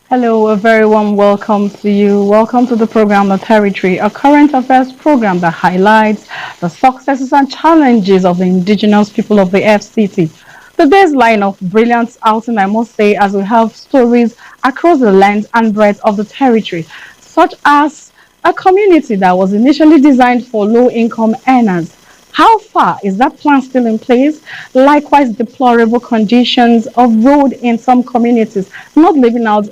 Hello, a very warm welcome to you. Welcome to the program The Territory, a current affairs program that highlights the successes and challenges of the indigenous people of the FCT. Today's line of brilliant outing, I must say, as we have stories across the length and breadth of the territory, such as a community that was initially designed for low-income earners. How far is that plan still in place? Likewise, deplorable conditions of road in some communities, not living out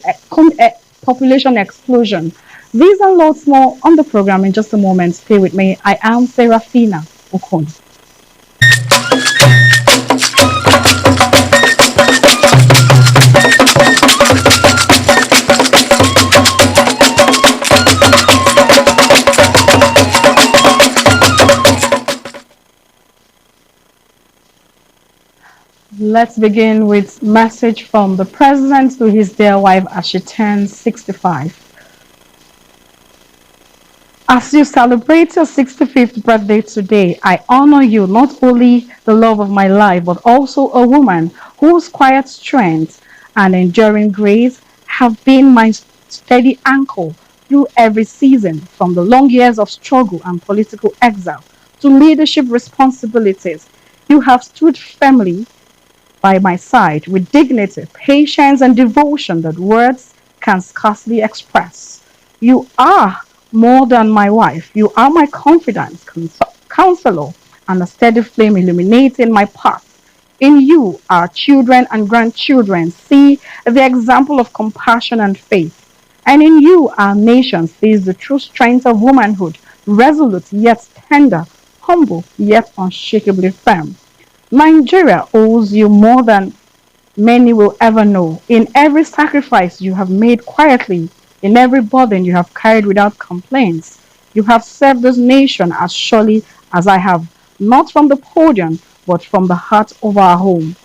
population explosion. These and lots more on the program in just a moment. Stay with me. I am Serafina Okon. Let's begin with message from the president to his dear wife as she turns 65. As you celebrate your 65th birthday today, I honor you, not only the love of my life, but also a woman whose quiet strength and enduring grace have been my steady anchor through every season, from the long years of struggle and political exile to leadership responsibilities. You have stood firmly by my side with dignity, patience, and devotion that words can scarcely express. You are more than my wife. You are my confidant, counselor, and a steady flame illuminating my path. In you, our children and grandchildren see the example of compassion and faith. And in you, our nation sees the true strength of womanhood, resolute yet tender, humble yet unshakably firm. Nigeria owes you more than many will ever know. In every sacrifice you have made quietly, in every burden you have carried without complaints, you have served this nation as surely as I have, not from the podium, but from the heart of our home.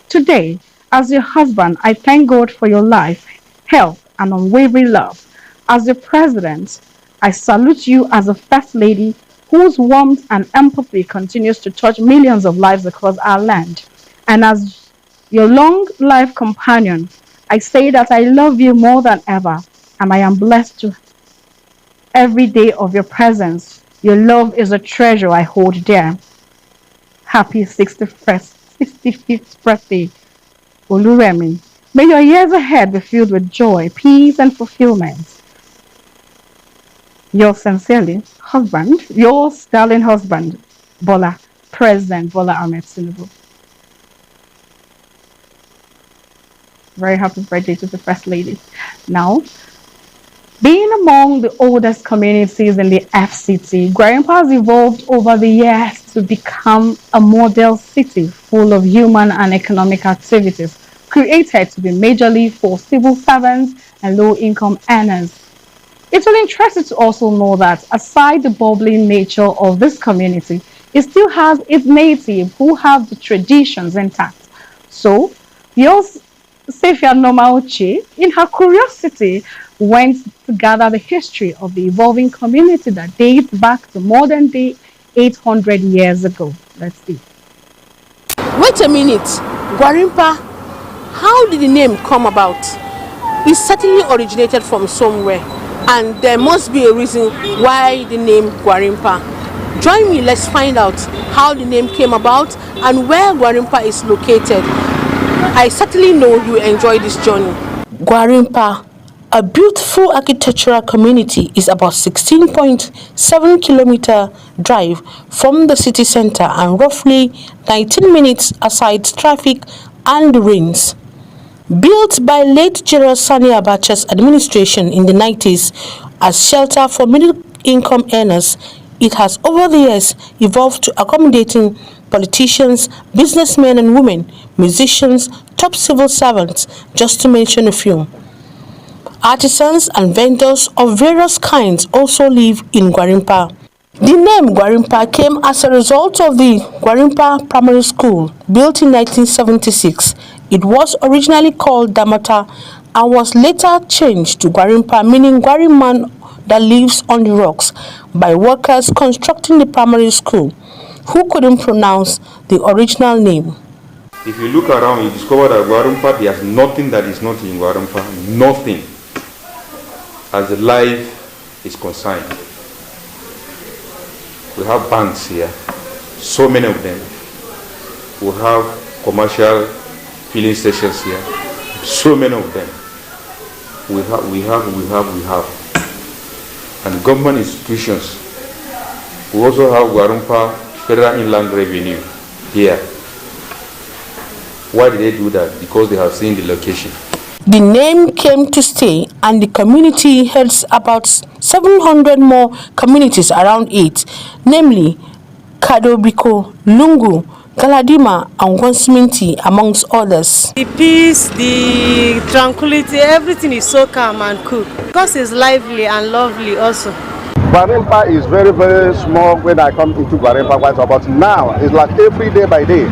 Today, as your husband, I thank God for your life, health, and unwavering love. As your president, I salute you as a first lady whose warmth and empathy continues to touch millions of lives across our land. And as your long life companion, I say that I love you more than ever, and I am blessed to every day of your presence. Your love is a treasure I hold dear. Happy 65th birthday, Oluremi. May your years ahead be filled with joy, peace, and fulfillment. Yours sincerely, husband, your darling husband, Bola, President Bola Ahmed Tinubu. Very happy birthday to the First Lady. Now, being among the oldest communities in the FCT, Gwarimpa has evolved over the years to become a model city full of human and economic activities, created to be majorly for civil servants and low-income earners. It will interest you to also know that aside the bubbling nature of this community, it still has its native who have the traditions intact. So, yours, Sefia Nomauchi, in her curiosity, went to gather the history of the evolving community that dates back to modern day 800 years ago. Let's see. Wait a minute, Gwarimpa, how did the name come about? It certainly originated from somewhere, and there must be a reason why the name Gwarimpa. Join me, let's find out how the name came about and where Gwarimpa is located. I certainly know you enjoy this journey. Gwarimpa, a beautiful architectural community, is about 16.7 kilometer drive from the city center and roughly 19 minutes aside traffic and rains. Built by late General Sani Abacha's administration in the 90s as shelter for middle-income earners, it has over the years evolved to accommodating politicians, businessmen and women, musicians, top civil servants, just to mention a few. Artisans and vendors of various kinds also live in Gwarimpa. The name Gwarimpa came as a result of the Gwarimpa Primary School, built in 1976. It was originally called Damata and was later changed to Gwarimpa, meaning Gwari man that lives on the rocks, by workers constructing the primary school, who couldn't pronounce the original name. If you look around, you discover that Gwarumpa, there's nothing that is not in Gwarumpa. Nothing. as the life is concerned. We have banks here, so many of them. We have commercial filling stations here, so many of them. We have. And government institutions. We also have Gwarumpa Federal Inland Revenue here. Why did they do that? Because they have seen the location. The name came to stay, and the community heads about 700 more communities around it, namely Kadobiko, Lungu, Galadima, and Gonsiminti, amongst others. The peace, the tranquility, everything is so calm and cool. Because it's lively and lovely also. Gwarimpa is very, very small when I come into Gwarimpa, but now it's like every day by day,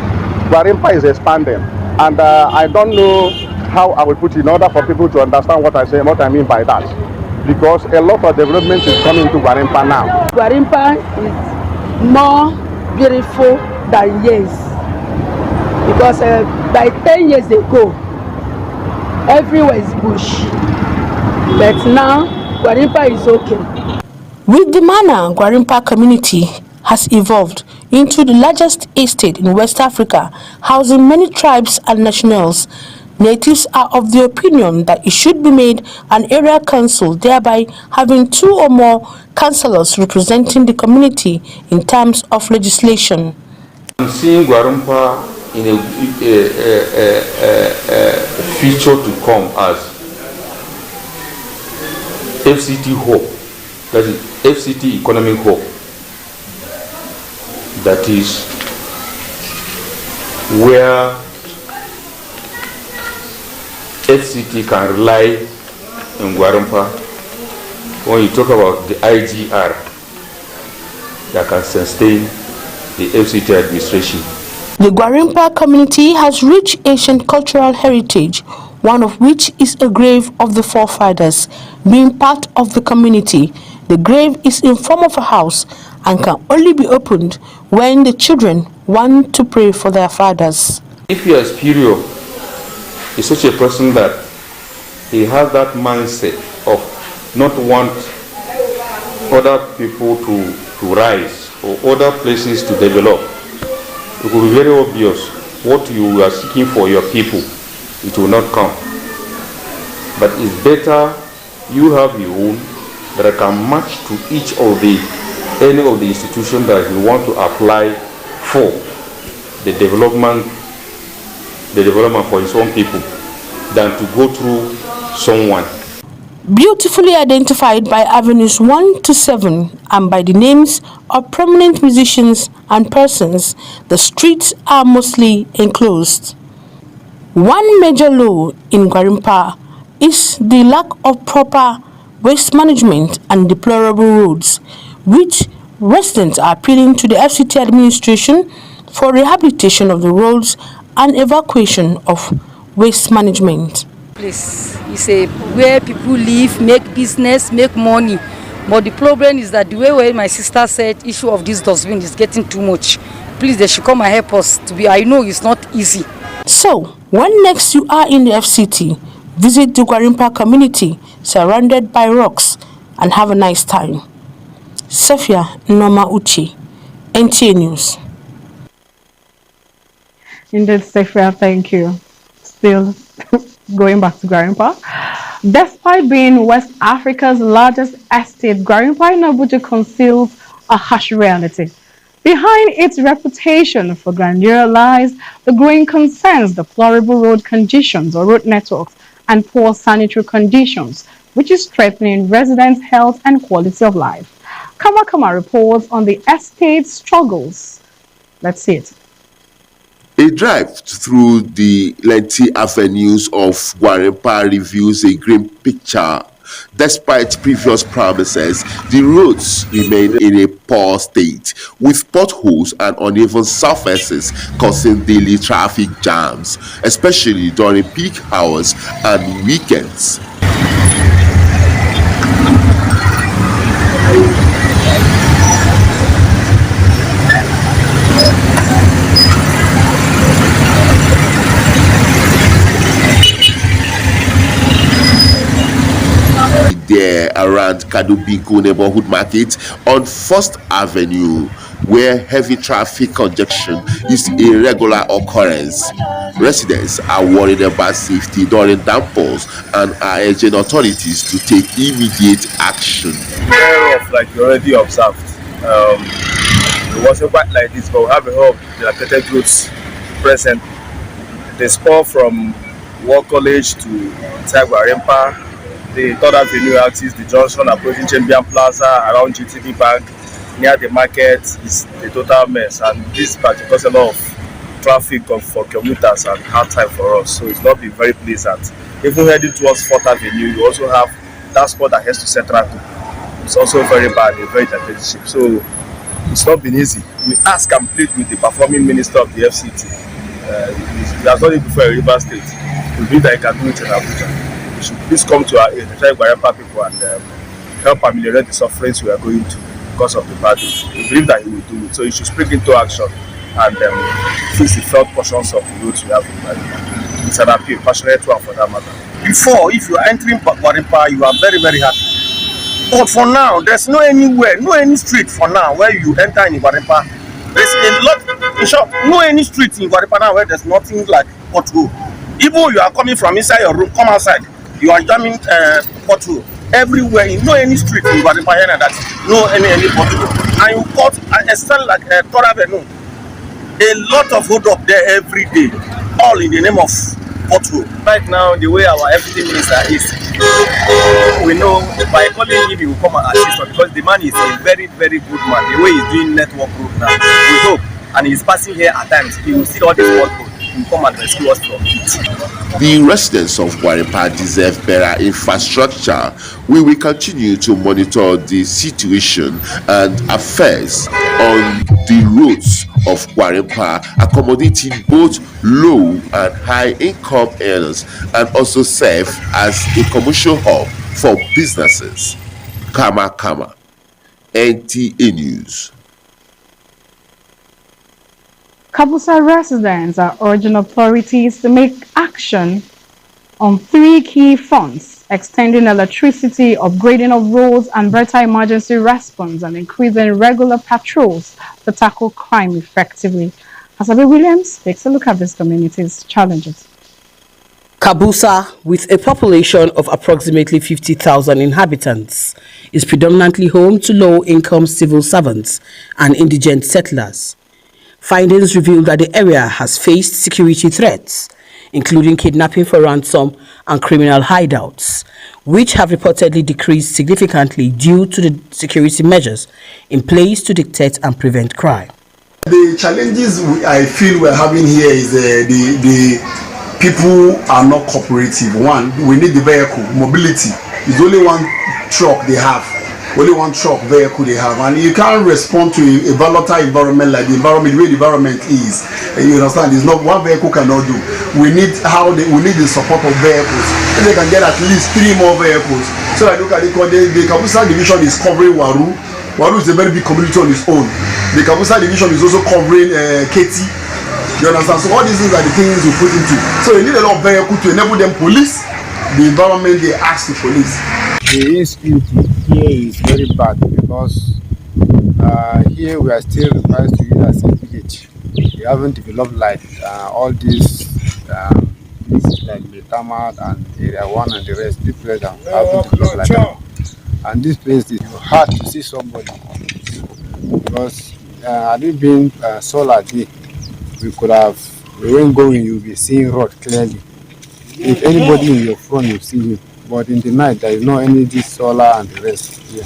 Gwarimpa is expanding. And I don't know how I will put it in order for people to understand what I say, what I mean by that. Because a lot of development is coming to Gwarimpa now. Gwarimpa is more beautiful than years. Because by 10 years ago, everywhere is bush. But now, Gwarimpa is okay. With the manner Gwarimpa community has evolved into the largest estate in West Africa, housing many tribes and nationals, natives are of the opinion that it should be made an area council, thereby having 2 or more councillors representing the community in terms of legislation. I'm seeing Gwarimpa in a future to come as FCT Hope. That is FCT Economic Hub. That is where FCT can rely on Gwarimpa. When you talk about the IGR that can sustain the FCT administration. The Gwarimpa community has rich ancient cultural heritage, one of which is a grave of the forefathers. Being part of the community, the grave is in form of a house and can only be opened when the children want to pray for their fathers. If your superior is such a person that he has that mindset of not want other people to rise or other places to develop, it will be very obvious what you are seeking for your people, it will not come. But it's better you have your own that can match to any of the institutions that you want to apply for the development for his own people than to go through someone. Beautifully identified by avenues 1 to 7 and by the names of prominent musicians and persons, the streets are mostly enclosed. One major law in Gwarimpa is the lack of proper waste management and deplorable roads, which residents are appealing to the FCT administration for rehabilitation of the roads and evacuation of waste management. Place is where people live, make business, make money. But the problem is that the way my sister said, issue of this dustbin is getting too much. Please, they should come and help us. I know it's not easy. So, when next you are in the FCT, visit the Gwarimpa community surrounded by rocks and have a nice time. Sophia Noma Uchi, NTA News. Indeed, Sophia, thank you. Still going back to Gwarimpa. Despite being West Africa's largest estate, Gwarimpa in Abuja conceals a harsh reality. Behind its reputation for grandeur lies the growing concerns, deplorable road conditions or road networks, and poor sanitary conditions, which is threatening residents' health and quality of life. Kama reports on the estate's struggles. Let's see it. A drive through the lengthy avenues of Gwarimpa reveals a grim picture. Despite previous promises, the roads remain in a poor state, with potholes and uneven surfaces causing daily traffic jams, especially during peak hours and weekends. There around Kadubinku neighborhood market on 1st Avenue, where heavy traffic congestion is a regular occurrence. Residents are worried about safety during downpours and are urging authorities to take immediate action. More of like you already observed. It wasn't quite like this, but we have a whole dilapidated routes present. They spur from War College to Gwarinpa, the 3rd Avenue axis, the junction approaching Champion Plaza around GTB Bank, near the market is a total mess, and this part causes a lot of traffic for commuters and hard time for us, so it's not been very pleasant. Even heading towards 4th Avenue, you also have that spot that heads to Central. It's also very bad, a very dilapidated, so it's not been easy. We ask and plead with the performing minister of the FCT. He has done it before in River State. We believe that he can do it in Abuja. He should please come to our aid, try Gwarinpa people, and help ameliorate the sufferings we are going to because of the bad roads. We believe that he will do it. So he should spring into action and fix the felt portions of the roads we have in Gwarinpa. It's an appeal, passionate one for that matter. Before, if you are entering Gwarinpa, you are very, very happy. But for now, there's no anywhere, no any street for now where you enter in Gwarinpa. There's a lot, in short, no any street in Gwarinpa now where there's nothing like pothole. Even you are coming from inside your room, come outside, you are jamming pothole. Everywhere, no any street in Gwarinpa here that no any pothole. And you got a stand like 3rd Avenue. A lot of hold up there every day, all in the name of pothole. Right now, the way our FCT minister is, we know by calling him, he will come and assist us because the man is a very, very good man. The way he's doing network group now, we hope, and he's passing here at times, he will see all this pothole. Come and rescue us from it. The residents of Gwarinpa deserve better infrastructure. We will continue to monitor the situation and affairs on the roads of Gwarinpa, accommodating both low and high income earners and also serve as a commercial hub for businesses. Kama, NTA News. Kabusa residents are urging authorities to make action on 3 key fronts: extending electricity, upgrading of roads, and better emergency response, and increasing regular patrols to tackle crime effectively. Asabe Williams takes a look at this community's challenges. Kabusa, with a population of approximately 50,000 inhabitants, is predominantly home to low-income civil servants and indigent settlers. Findings reveal that the area has faced security threats, including kidnapping for ransom and criminal hideouts, which have reportedly decreased significantly due to the security measures in place to detect and prevent crime. The challenges I feel we're having here is the people are not cooperative. One, we need the vehicle, mobility. It's only one truck they have. Only one truck vehicle they have, and you can't respond to a volatile environment like the way the environment is. You understand? There's not one vehicle cannot do. We need the support of vehicles. If they can get at least 3 more vehicles. So I look at it, the Kabusa division is covering Waru. Waru is a very big community on its own. The Kabusa division is also covering Keti. You understand? So all these things are the things we put into. So you need a lot of vehicles to enable them police the environment they ask to police. The insecurity here is very bad because here we are still required to use as a village. We haven't developed like all these places like Metamat and Area 1 and the rest. This place haven't developed like that. And this place is hard to see somebody because had it been solar day, we when going you'll be seeing road clearly. If anybody in your front, you see him. But in the night, there is no energy, solar, and the rest here.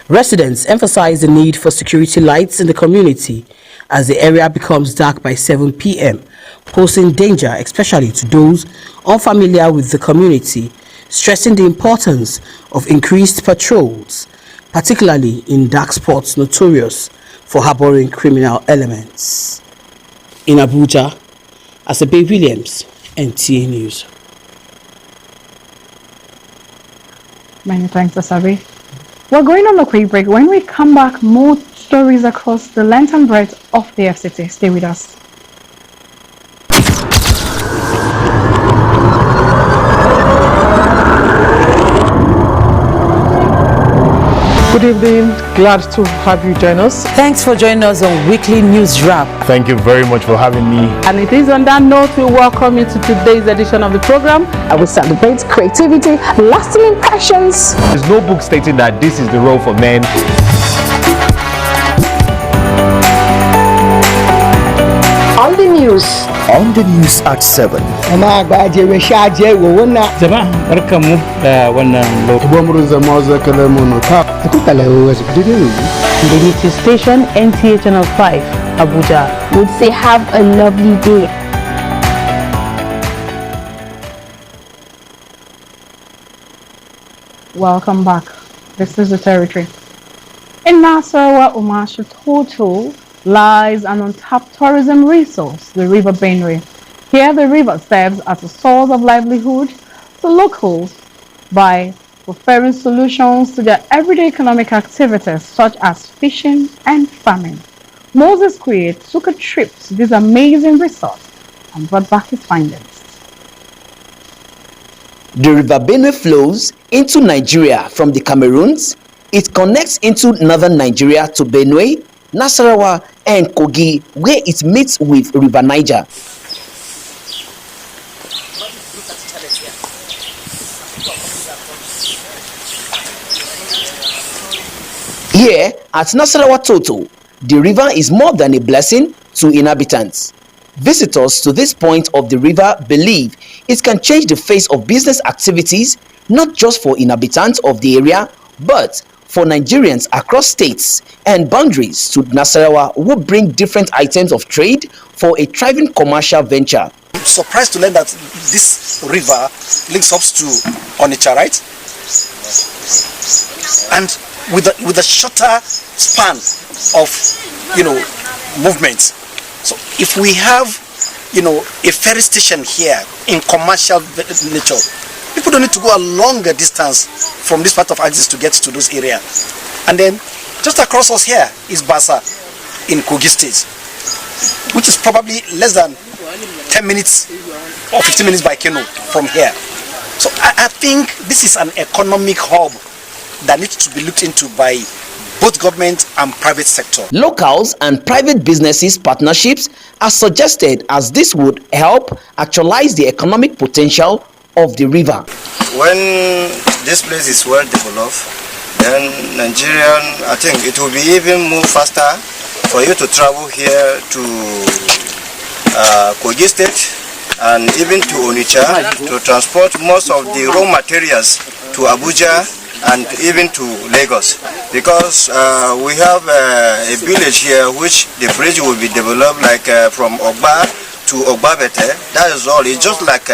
Residents emphasize the need for security lights in the community as the area becomes dark by 7 p.m., posing danger especially to those unfamiliar with the community, stressing the importance of increased patrols, particularly in dark spots notorious for harboring criminal elements. In Abuja, Asabe Williams, NTA News. Many thanks, Asabe. We're going on a quick break. When we come back, more stories across the length and breadth of the FCT. Stay with us. Good evening. Glad to have you join us. Thanks for joining us on Weekly News Wrap. Thank you very much for having me. And it is on that note we welcome you to today's edition of the program. I will celebrate creativity, lasting impressions. There's no book stating that this is the role for men. On the news. On the news at 7. The news station NTA Channel 5, Abuja. Would say have a lovely day. Welcome back. This is the territory. In Nasarawa Umashu Total lies an untapped tourism resource, the River Benue. Here the river serves as a source of livelihood to locals by offering solutions to their everyday economic activities such as fishing and farming. Moses Quaid took a trip to this amazing resort and brought back his findings. The River Benue flows into Nigeria from the Cameroons. It connects into northern Nigeria to Benue, Nasarawa and Kogi, where it meets with River Niger. Here at Nasarawa Toto, the river is more than a blessing to inhabitants. Visitors to this point of the river believe it can change the face of business activities, not just for inhabitants of the area, but for Nigerians across states and boundaries to Nasarawa who bring different items of trade for a thriving commercial venture. I'm surprised to learn that this river links up to Onitsha, right? And with a shorter span of, movement. So if we have, a ferry station here in commercial nature, people don't need to go a longer distance from this part of Addis to get to those areas. And then just across us here is Basa in Kogi State, which is probably less than 10 minutes or 15 minutes by canoe from here. So I think this is an economic hub that needs to be looked into by both government and private sector. Locals and private businesses partnerships are suggested as this would help actualize the economic potential of the river. When this place is well developed, then I think it will be even more faster for you to travel here to Kogi State and even to Onitsha to transport most of the raw materials to Abuja and even to Lagos, because we have a village here which the bridge will be developed like from Ogba to Ogbabete. That is all. It's just like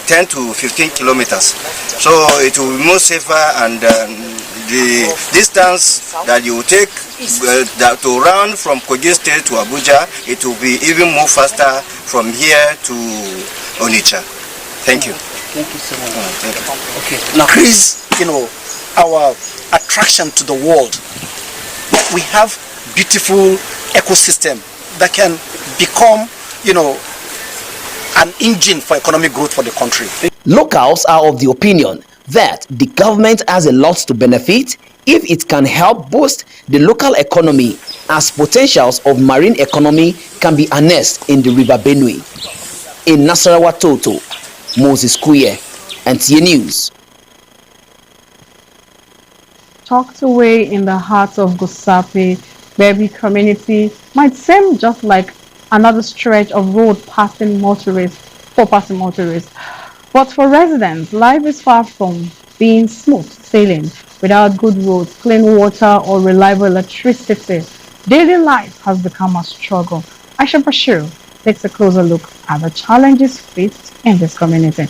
10 to 15 kilometers. So it will be more safer, and the distance that you take to run from Kogi State to Abuja, it will be even more faster from here to Onitsha. Thank you. Thank you so much. Okay. Now, Chris, our attraction to the world. We have beautiful ecosystem that can become, an engine for economic growth for the country. Locals are of the opinion that the government has a lot to benefit if it can help boost the local economy, as potentials of marine economy can be harnessed in the River Benue. In Nasarawa Toto, Moses Kuye, NTA News. Tucked away in the heart of Gosape, Berry community might seem just like another stretch of road for passing motorists. But for residents, life is far from being smooth sailing without good roads, clean water, or reliable electricity. Daily life has become a struggle. Aisha Bashir takes a closer look at the challenges faced in this community.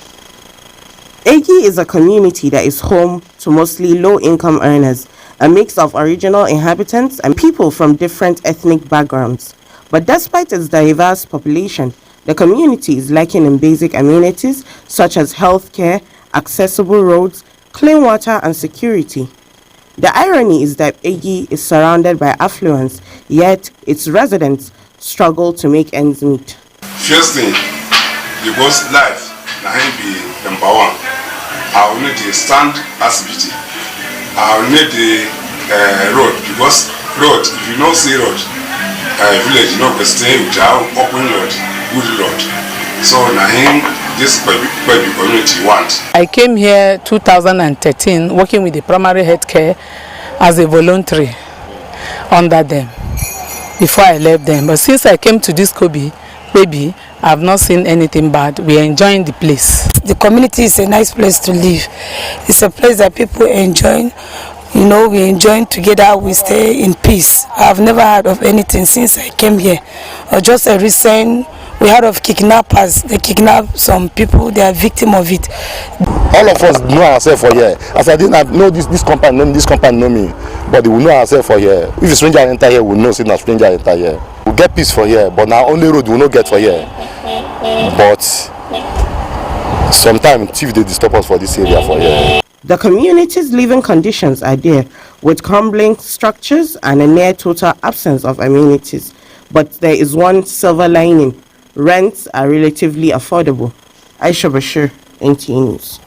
Egi is a community that is home to mostly low-income earners, a mix of original inhabitants and people from different ethnic backgrounds. But despite its diverse population, the community is lacking in basic amenities such as healthcare, accessible roads, clean water, and security. The irony is that Egi is surrounded by affluence, yet its residents struggle to make ends meet. First thing, because life can be number one. I will need the stand activity. I will need the road, because road, if you don't see road, village, you know, stay with open road, good road. So now this baby community want. I came here 2013 working with the primary health care as a voluntary under them before I left them. But since I came to this baby, I have not seen anything bad. We are enjoying the place. The community is a nice place to live. It's a place that people enjoy. You know, we enjoy together, we stay in peace. I've never heard of anything since I came here. Or just a recent, we heard of kidnappers. They kidnap some people, they are victim of it. All of us know ourselves for here. As I didn't know this company, this company know me. But we know ourselves for here. If a stranger enter here, we know say na stranger enter here. We get peace for here, but now only road we no get for here. But sometimes thief they disturb us for this area for here. The community's living conditions are there, with crumbling structures and a near total absence of amenities. But there is one silver lining: rents are relatively affordable. Aisha Bashir, NTA News.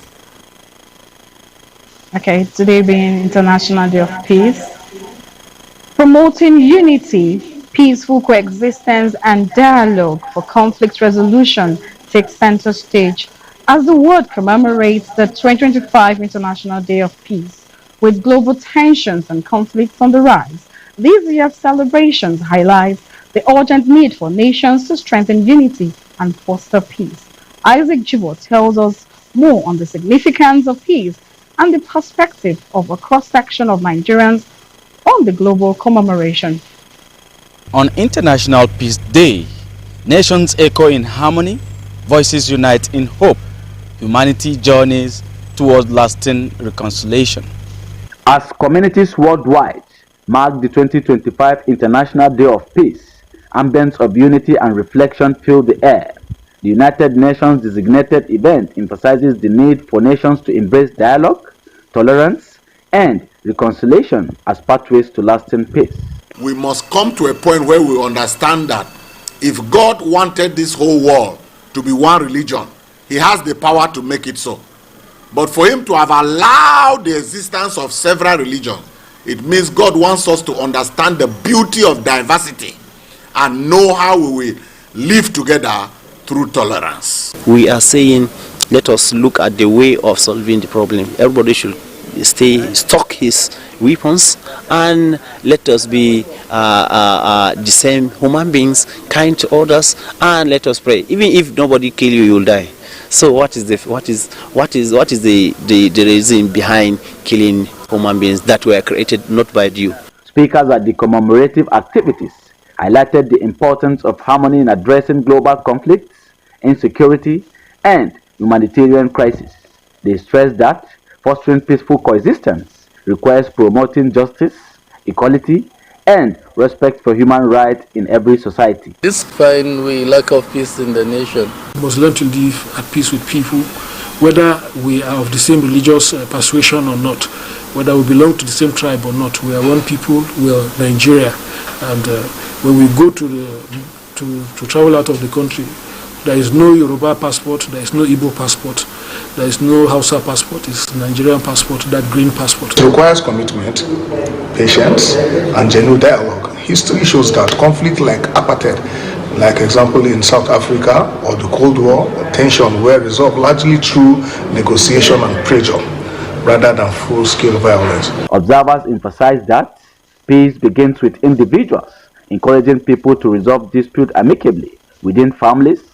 Okay, today being International Day of Peace. Promoting unity, peaceful coexistence and dialogue for conflict resolution takes center stage as the world commemorates the 2025 International Day of Peace. With global tensions and conflicts on the rise, this year's celebrations highlight the urgent need for nations to strengthen unity and foster peace. Isaac Jibo tells us more on the significance of peace and the perspective of a cross-section of Nigerians on the global commemoration. On International Peace Day, nations echo in harmony, voices unite in hope, humanity journeys towards lasting reconciliation. As communities worldwide mark the 2025 International Day of Peace, ambience of unity and reflection fill the air. The United Nations designated event emphasizes the need for nations to embrace dialogue, tolerance, and reconciliation as pathways to lasting peace. We must come to a point where we understand that if God wanted this whole world to be one religion, he has the power to make it so. But for him to have allowed the existence of several religions, it means God wants us to understand the beauty of diversity and know how we will live together through tolerance. We are saying, let us look at the way of solving the problem. Everybody should stock his weapons, and let us be the same human beings, kind to others, and let us pray. Even if nobody kill you, you'll die. So what is the reason behind killing human beings that were created not by you? Speakers at the commemorative activities highlighted the importance of harmony in addressing global conflicts, insecurity, and humanitarian crises. They stressed that fostering peaceful coexistence requires promoting justice, equality, and respect for human rights in every society. Despite we lack of peace in the nation, we must learn to live at peace with people, whether we are of the same religious persuasion or not, whether we belong to the same tribe or not. We are one people, we are Nigeria, and when we go to travel out of the country, there is no Yoruba passport, there is no Igbo passport, there is no Hausa passport, it's Nigerian passport, that green passport. It requires commitment, patience, and genuine dialogue. History shows that conflict like apartheid, like example in South Africa or the Cold War, tension were resolved largely through negotiation and pressure rather than full-scale violence. Observers emphasize that peace begins with individuals, encouraging people to resolve disputes amicably within families,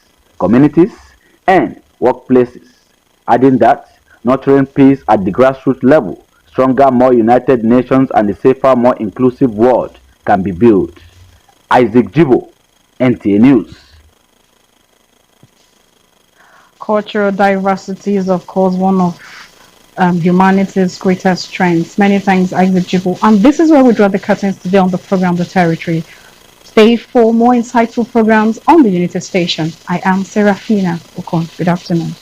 communities, and workplaces, adding that nurturing peace at the grassroots level, stronger, more united nations and a safer, more inclusive world can be built. Isaac Jibo, NTA News. Cultural diversity is, of course, one of humanity's greatest strengths. Many thanks, Isaac Jibo. And this is where we draw the curtains today on the program, The Territory. Stay for more insightful programs on the Unity Station. I am Serafina Okon. Good afternoon.